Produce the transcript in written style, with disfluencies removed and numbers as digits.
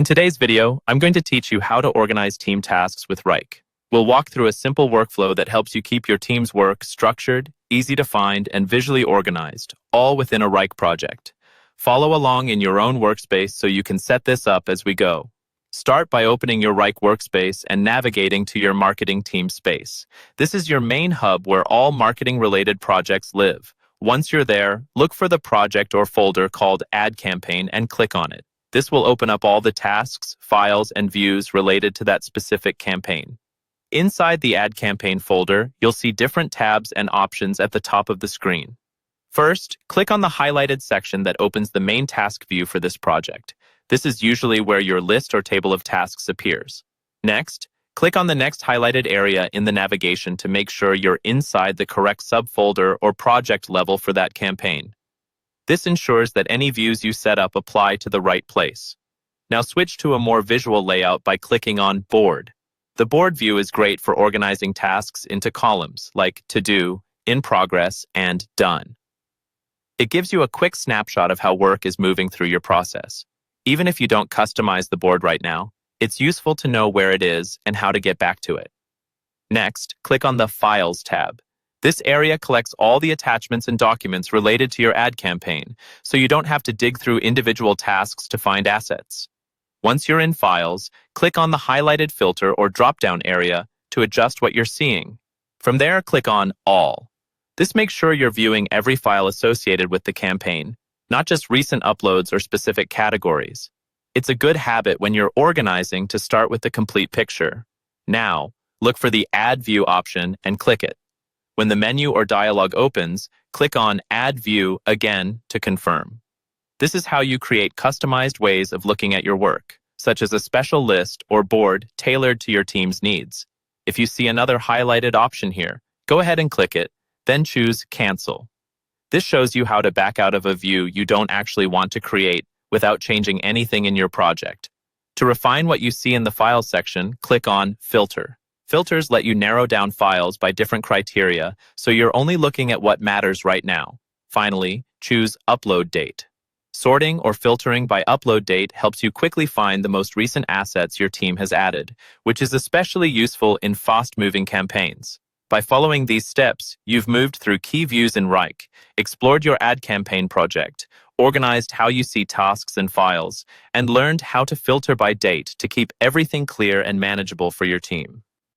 In today's video, I'm going to teach you how to organize team tasks with Wrike. We'll walk through a simple workflow that helps you keep your team's work structured, easy to find, and visually organized, all within a Wrike project. Follow along in your own workspace so you can set this up as we go. Start by opening your Wrike workspace and navigating to your marketing team space. This is your main hub where all marketing-related projects live. Once you're there, look for the project or folder called Ad Campaign and click on it. This will open up all the tasks, files, and views related to that specific campaign. Inside the Ad Campaign folder, you'll see different tabs and options at the top of the screen. First, click on the highlighted section that opens the main task view for this project. This is usually where your list or table of tasks appears. Next, click on the next highlighted area in the navigation to make sure you're inside the correct subfolder or project level for that campaign. This ensures that any views you set up apply to the right place. Now switch to a more visual layout by clicking on Board. The board view is great for organizing tasks into columns like To Do, In Progress, and Done. It gives you a quick snapshot of how work is moving through your process. Even if you don't customize the board right now, it's useful to know where it is and how to get back to it. Next, click on the Files tab. This area collects all the attachments and documents related to your ad campaign, so you don't have to dig through individual tasks to find assets. Once you're in Files, click on the highlighted filter or drop-down area to adjust what you're seeing. From there, click on All. This makes sure you're viewing every file associated with the campaign, not just recent uploads or specific categories. It's a good habit when you're organizing to start with the complete picture. Now, look for the Add View option and click it. When the menu or dialog opens, click on Add View again to confirm. This is how you create customized ways of looking at your work, such as a special list or board tailored to your team's needs. If you see another highlighted option here, go ahead and click it, then choose Cancel. This shows you how to back out of a view you don't actually want to create without changing anything in your project. To refine what you see in the Files section, click on Filter. Filters let you narrow down files by different criteria, so you're only looking at what matters right now. Finally, choose Upload Date. Sorting or filtering by upload date helps you quickly find the most recent assets your team has added, which is especially useful in fast-moving campaigns. By following these steps, you've moved through key views in Wrike, explored your ad campaign project, organized how you see tasks and files, and learned how to filter by date to keep everything clear and manageable for your team.